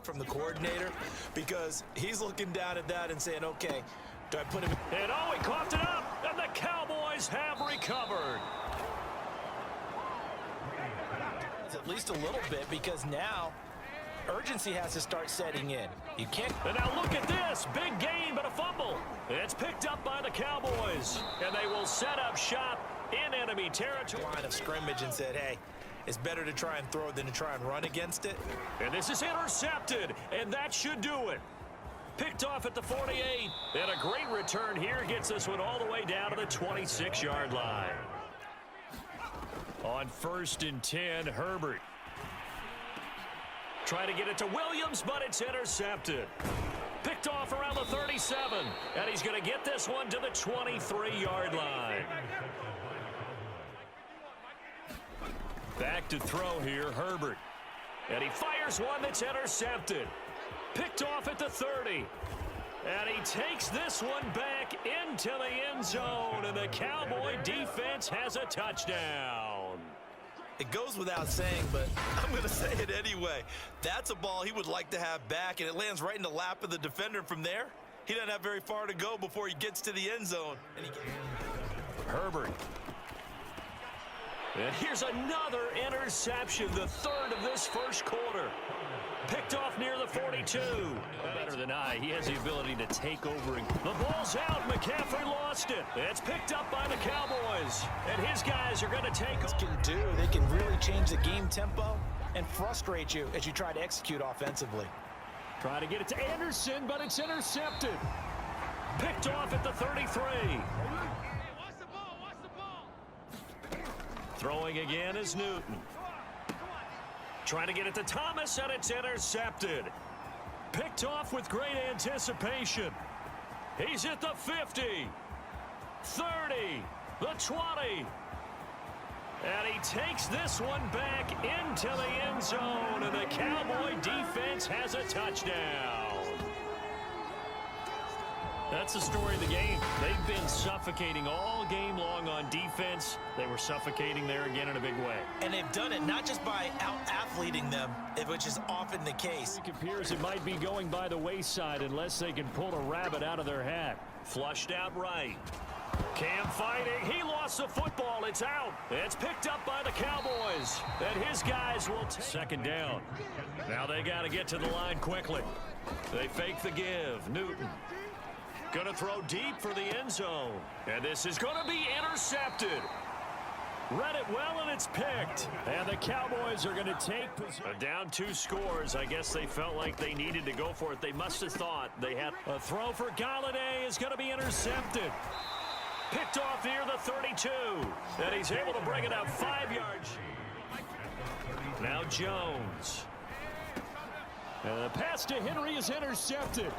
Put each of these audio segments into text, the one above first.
from the coordinator, because he's looking down at that and saying, okay, do I put him in? And oh, he coughed it up, and the Cowboys have recovered. It's at least a little bit, because now urgency has to start setting in. You can't. And now look at this. Big gain, but a fumble. It's picked up by the Cowboys, and they will set up shop in enemy territory. Line of scrimmage and said, hey, it's better to try and throw than to try and run against it. And this is intercepted, and that should do it. Picked off at the 48, and a great return here gets this one all the way down to the 26-yard line. On 1st and 10, Herbert. Try to get it to Williams, but it's intercepted. Picked off around the 37, and he's going to get this one to the 23-yard line. Back to throw here, Herbert. And he fires one that's intercepted. Picked off at the 30. And he takes this one back into the end zone, and the Cowboy defense has a touchdown. It goes without saying, but I'm going to say it anyway. That's a ball he would like to have back, and it lands right in the lap of the defender. From there, he doesn't have very far to go before he gets to the end zone. Herbert. And here's another interception, the third of this first quarter. Picked off near the 42. Better than I. He has the ability to take over. The ball's out. McCaffrey lost it. It's picked up by the Cowboys. And his guys are going to take over. They can really change the game tempo and frustrate you as you try to execute offensively. Try to get it to Anderson, but it's intercepted. Picked off at the 33. Throwing again is Newton. Trying to get it to Thomas, and it's intercepted. Picked off with great anticipation. He's at the 50, 30, the 20. And he takes this one back into the end zone, and the Cowboy defense has a touchdown. That's the story of the game. They've been suffocating all game long on defense. They were suffocating there again in a big way. And they've done it not just by out-athleting them, which is often the case. It appears it might be going by the wayside unless they can pull a rabbit out of their hat. Flushed out right. Cam fighting. He lost the football. It's out. It's picked up by the Cowboys. And his guys will take second down. Now they got to get to the line quickly. They fake the give. Newton. Going to throw deep for the end zone. And this is going to be intercepted. Read it well, and it's picked. And the Cowboys are going to take position. Down 2 scores. I guess they felt like they needed to go for it. They must have thought they had a throw for Galladay is going to be intercepted. Picked off near the 32. And he's able to bring it out 5 yards. Now Jones. And the pass to Henry is intercepted.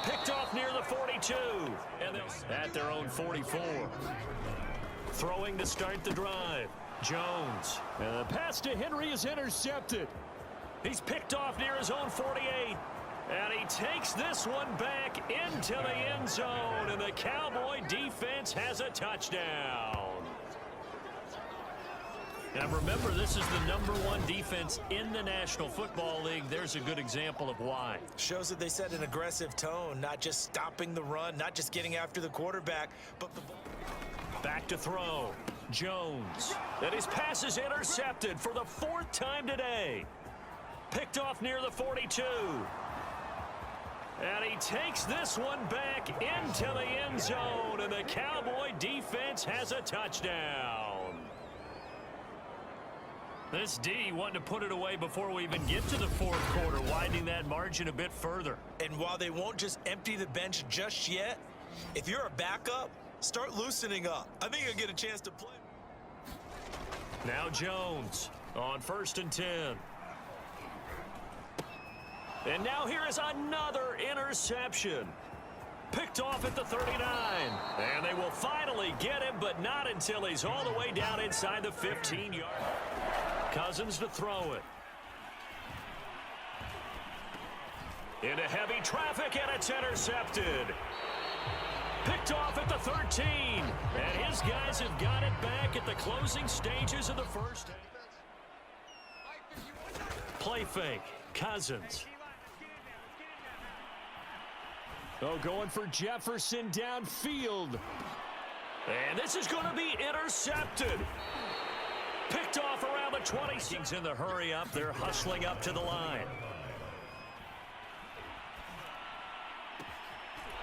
Picked off near the 42. And at their own 44. Throwing to start the drive. Jones. And the pass to Henry is intercepted. He's picked off near his own 48. And he takes this one back into the end zone. And the Cowboy defense has a touchdown. Now remember, this is the #1 defense in the National Football League. There's a good example of why. Shows that they set an aggressive tone, not just stopping the run, not just getting after the quarterback, but the ball. Back to throw. Jones. And his pass is intercepted for the 4th time today. Picked off near the 42. And he takes this one back into the end zone. And the Cowboy defense has a touchdown. This D wanting to put it away before we even get to the 4th quarter, widening that margin a bit further. And while they won't just empty the bench just yet, if you're a backup, start loosening up. I think you'll get a chance to play. Now Jones on 1st and 10. And now here is another interception. Picked off at the 39. And they will finally get him, but not until he's all the way down inside the 15-yard. Cousins to throw it. Into heavy traffic, and it's intercepted. Picked off at the 13. And his guys have got it back at the closing stages of the first. Play fake. Cousins. Oh, going for Jefferson downfield. And this is going to be intercepted. Picked off around the 20. He's in the hurry up. They're hustling up to the line.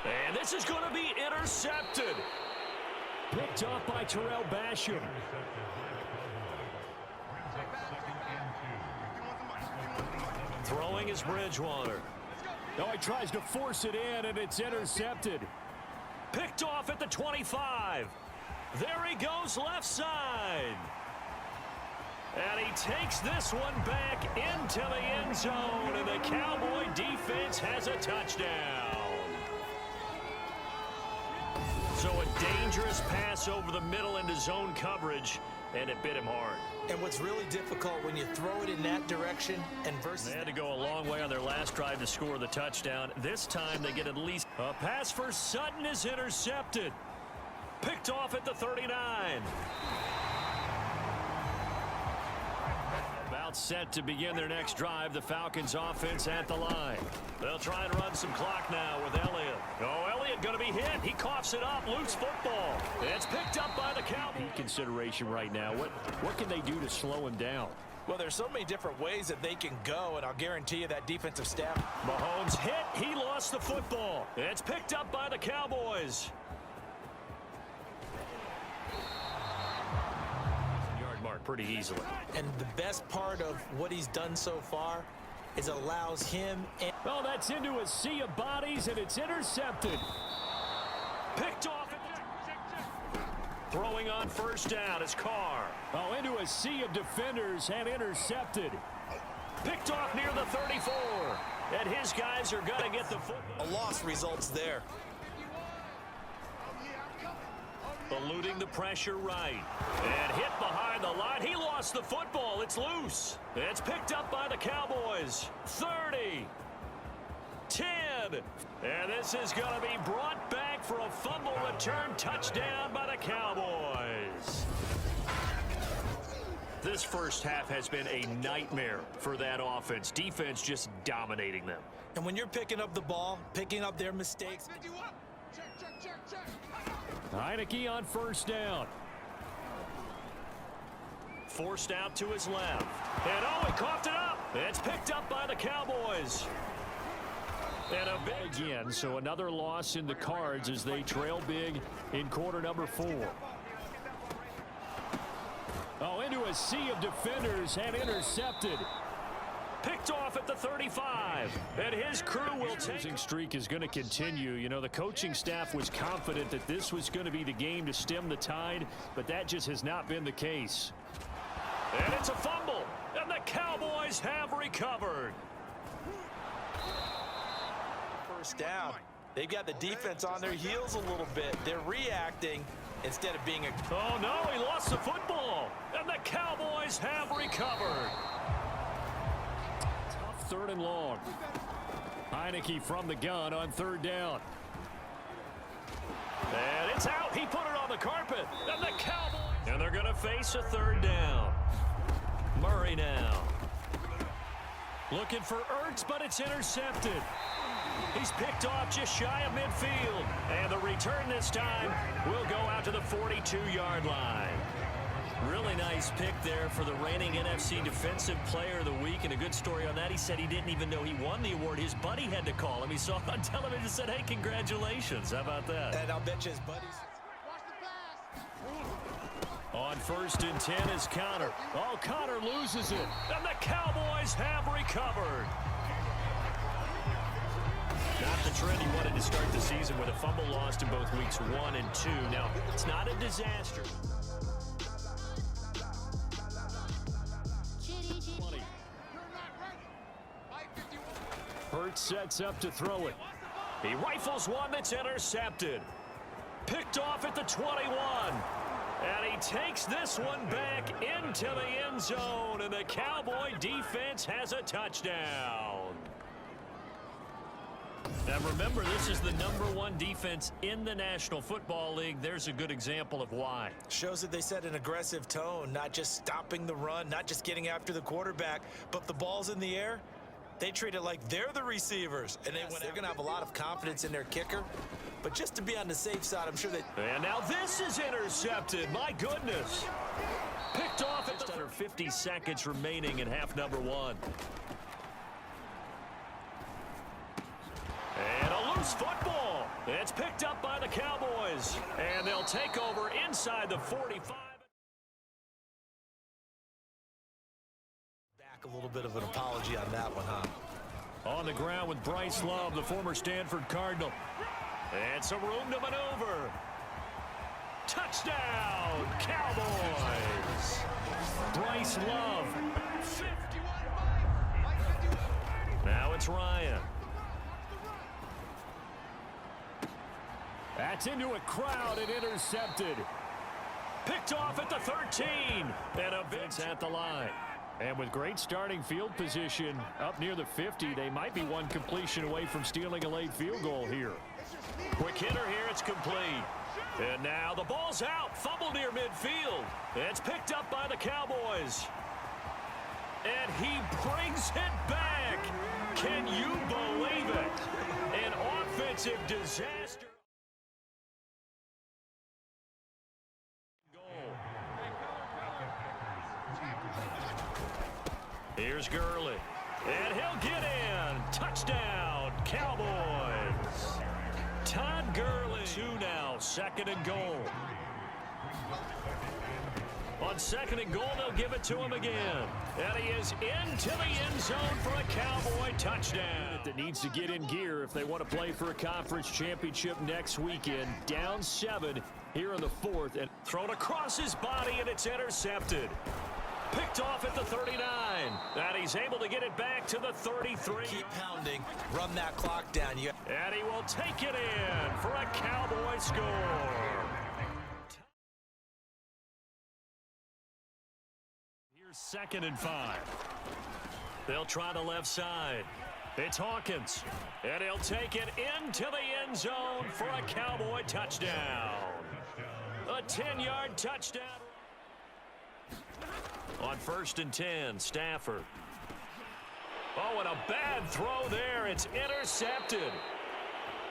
And this is going to be intercepted. Picked off by Terrell Basham. Throwing is Bridgewater. Oh, he tries to force it in, and it's intercepted. Picked off at the 25. There he goes left side. And he takes this one back into the end zone, and the Cowboy defense has a touchdown. So a dangerous pass over the middle into zone coverage, and it bit him hard. And what's really difficult when you throw it in that direction and versus... They had to go a long way on their last drive to score the touchdown. This time they get at least... A pass for Sutton is intercepted. Picked off at the 39. About set to begin their next drive. The Falcons offense at the line. They'll try and run some clock now with Elliott. Oh, Elliott going to be hit. He coughs it up. Loose football. It's picked up by the Cowboys. Consideration right now. What can they do to slow him down? Well, there's so many different ways that they can go, and I'll guarantee you that defensive staff... Mahomes hit. He lost the football. It's picked up by the Cowboys. Mark pretty easily. And the best part of what he's done so far is allows him... Oh, that's into a sea of bodies, and it's intercepted. Picked off. Throwing on first down is Carr. Oh, into a sea of defenders and intercepted. Picked off near the 34. And his guys are going to get the football. A loss results there. Eluding the pressure right. And hit behind the line. He lost the football. It's loose. It's picked up by the Cowboys. 30. 10. And this is going to be brought back for a fumble return touchdown by the Cowboys. This first half has been a nightmare for that offense. Defense just dominating them. And when you're picking up the ball, picking up their mistakes... Heineke on first down. Forced out to his left. And oh, he coughed it up. It's picked up by the Cowboys. And a big again, so another loss in the cards as they trail big in quarter number 4. Oh, into a sea of defenders and intercepted. Picked off at the 35, and his crew will take. Losing streak is going to continue. You know, the coaching staff was confident that this was going to be the game to stem the tide, but that just has not been the case. And it's a fumble, and the Cowboys have recovered. First down. They've got the defense on their heels a little bit. They're reacting instead of being a... Oh, no, he lost the football, and the Cowboys have recovered. Third and long. Heineke from the gun on third down. And it's out. He put it on the carpet. And the Cowboys. And they're going to face a third down. Murray now. Looking for Ertz, but it's intercepted. He's picked off just shy of midfield. And the return this time will go out to the 42-yard line. Really nice pick there for the reigning NFC Defensive Player of the Week, and a good story on that. He said he didn't even know he won the award. His buddy had to call him. He saw it on television and said, hey, congratulations. How about that? And I'll bet you his buddies. On first and 10 is Connor. Oh, Connor loses it. And the Cowboys have recovered. Not the trend he wanted to start the season with a fumble lost in both weeks 1 and 2. Now, it's not a disaster. Hurts sets up to throw it. He rifles one that's intercepted. Picked off at the 21. And he takes this one back into the end zone. And the Cowboy defense has a touchdown. And remember, this is the #1 defense in the National Football League. There's a good example of why. Shows that they set an aggressive tone, not just stopping the run, not just getting after the quarterback, but if the ball's in the air, They treat it like they're the receivers, and they're going to have a lot of confidence in their kicker. But just to be on the safe side, I'm sure that... And now this is intercepted. My goodness. Picked off at just under 50 seconds remaining in half number one. And a loose football. It's picked up by the Cowboys. And they'll take over inside the 45. Back a little bit of an apology on that one, huh? On the ground with Bryce Love, the former Stanford Cardinal. And some room to maneuver. Touchdown, Cowboys. Bryce Love. 51. Now it's Ryan. That's into a crowd and intercepted. Picked off at the 13. And a Vince at the line. And with great starting field position up near the 50, they might be one completion away from stealing a late field goal here. Quick hitter here, it's complete. And now the ball's out, fumble near midfield. It's picked up by the Cowboys. And he brings it back. Can you believe it? An offensive disaster. Here's Gurley. And he'll get in. Touchdown, Cowboys. Todd Gurley. 2 now, second and goal. On second and goal, they'll give it to him again. And he is into the end zone for a Cowboy touchdown. That needs to get in gear if they want to play for a conference championship next weekend. Down 7 here in the 4th. And thrown across his body, and it's intercepted. Picked off at the 39. And he's able to get it back to the 33. Keep pounding. Run that clock down. And he will take it in for a Cowboy score. Here's 2nd and 5. They'll try the left side. It's Hawkins. And he'll take it into the end zone for a Cowboy touchdown. A 10-yard touchdown. On 1st and 10, Stafford. Oh, and a bad throw there. It's intercepted.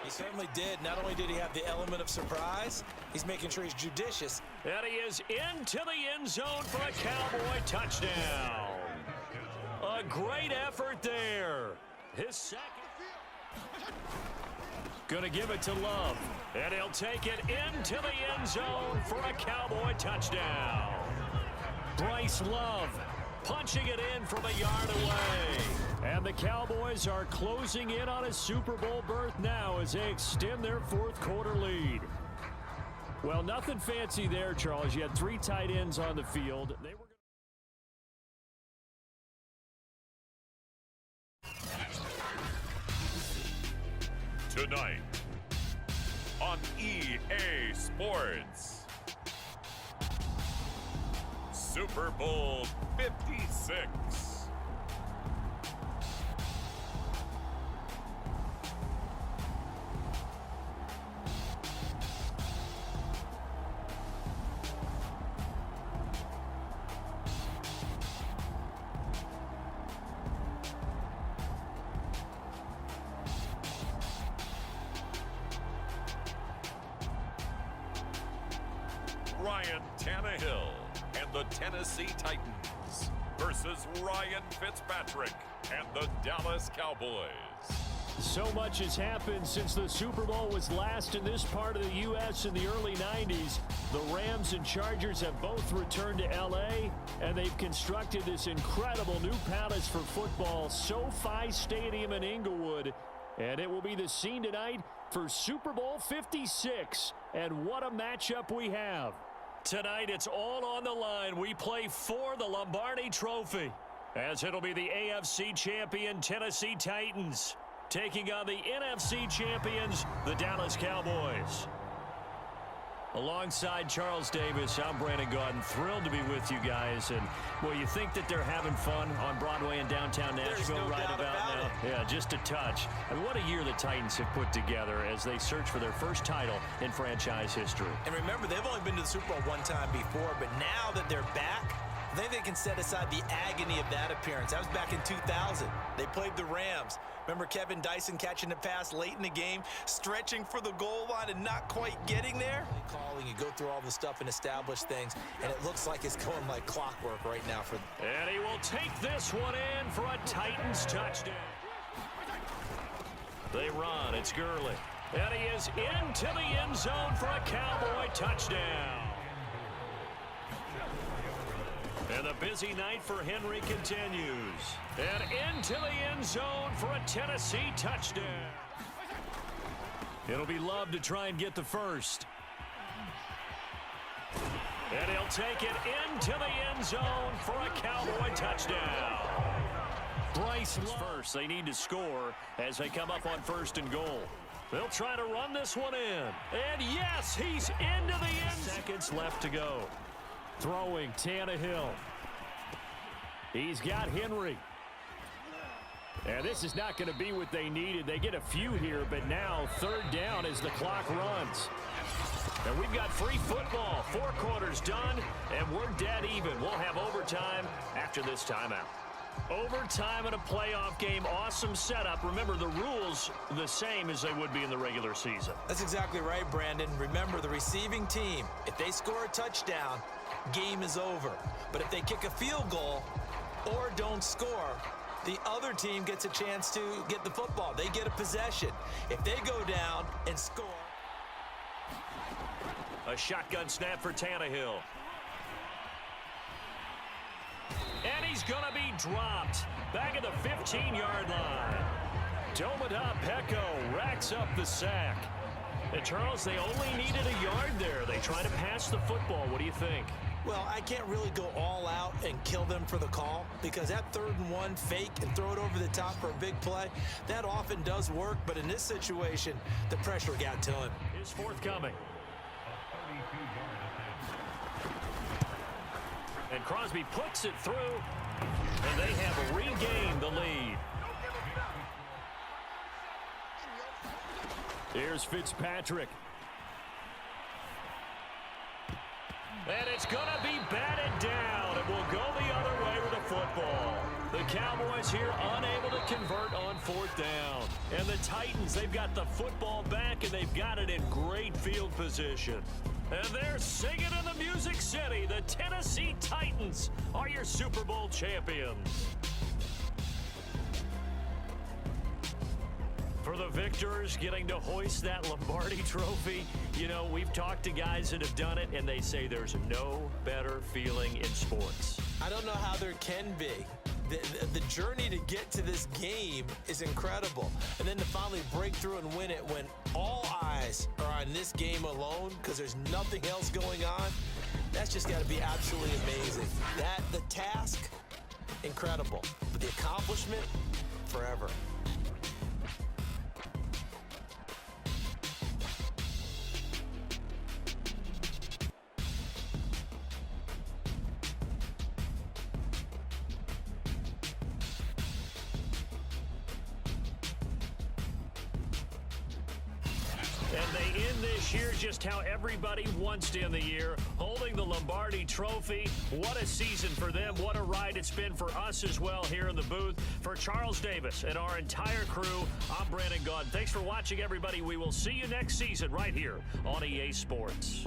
He certainly did. Not only did he have the element of surprise, he's making sure he's judicious. And he is into the end zone for a Cowboy touchdown. A great effort there. His second. Going to give it to Love. And he'll take it into the end zone for a Cowboy touchdown. Bryce Love punching it in from a yard away. And the Cowboys are closing in on a Super Bowl berth now as they extend their 4th quarter lead. Well, nothing fancy there, Charles. You had 3 tight ends on the field. They were tonight on EA Sports. Super Bowl 56. Ryan Tannehill and the Tennessee Titans versus Ryan Fitzpatrick and the Dallas Cowboys. So much has happened since the Super Bowl was last in this part of the U.S. in the early 90s. The Rams and Chargers have both returned to L.A., and they've constructed this incredible new palace for football, SoFi Stadium in Inglewood. And it will be the scene tonight for Super Bowl 56. And what a matchup we have. Tonight, it's all on the line. We play for the Lombardi Trophy, as it'll be the AFC champion Tennessee Titans taking on the NFC champions, the Dallas Cowboys. Alongside Charles Davis, I'm Brandon Gaudin. Thrilled to be with you guys. And, well, you think that they're having fun on Broadway in downtown Nashville right about now? Yeah, just a touch. I mean, what a year the Titans have put together as they search for their first title in franchise history. And remember, they've only been to the Super Bowl one time before, but now that they're back, I think they can set aside the agony of that appearance. That was back in 2000. They played the Rams. Remember Kevin Dyson catching the pass late in the game, stretching for the goal line and not quite getting there? Calling, you go through all the stuff and establish things, and it looks like it's going like clockwork right now for them. And he will take this one in for a Titans touchdown. They run. It's Gurley. And he is into the end zone for a Cowboy touchdown. And the busy night for Henry continues. And into the end zone for a Tennessee touchdown. It'll be Love to try and get the first. And he'll take it into the end zone for a Cowboy touchdown. Bryce Love first. They need to score as they come up on 1st and goal. They'll try to run this one in. And yes, he's into the end. Seconds left to go. Throwing Tannehill. He's got Henry. And this is not going to be what they needed. They get a few here, but now 3rd down as the clock runs. And we've got free football. 4 quarters done, and we're dead even. We'll have overtime after this timeout. Overtime in a playoff game, awesome setup. Remember, the rules the same as they would be in the regular season. That's exactly right, Brandon. Remember, the receiving team, if they score a touchdown, game is over. But if they kick a field goal or don't score, the other team gets a chance to get the football. They get a possession. If they go down and score. A shotgun snap for Tannehill. And he's going to be dropped back at the 15-yard line. Domada Pecco racks up the sack. And Charles, they only needed a yard there. They try to pass the football. What do you think? Well, I can't really go all out and kill them for the call because that 3rd and 1 fake and throw it over the top for a big play, that often does work. But in this situation, the pressure got to him. Is forthcoming. And Crosby puts it through, and they have regained the lead. Here's Fitzpatrick. And it's going to be batted down. It will go the other way with the football. The Cowboys here unable to convert on 4th down. And the Titans, they've got the football back, and they've got it in great field position. And they're singing in the Music City. The Tennessee Titans are your Super Bowl champions. For the victors getting to hoist that Lombardi trophy, you know, we've talked to guys that have done it, and they say there's no better feeling in sports. I don't know how there can be. The journey to get to this game is incredible. And then to finally break through and win it when all eyes are on this game alone because there's nothing else going on, that's just got to be absolutely amazing. The task, incredible. But the accomplishment, forever. And they end this year just how everybody wants to end the year, holding the Lombardi trophy. What a season for them. What a ride it's been for us as well here in the booth. For Charles Davis and our entire crew, I'm Brandon Gaudin. Thanks for watching, everybody. We will see you next season right here on EA Sports.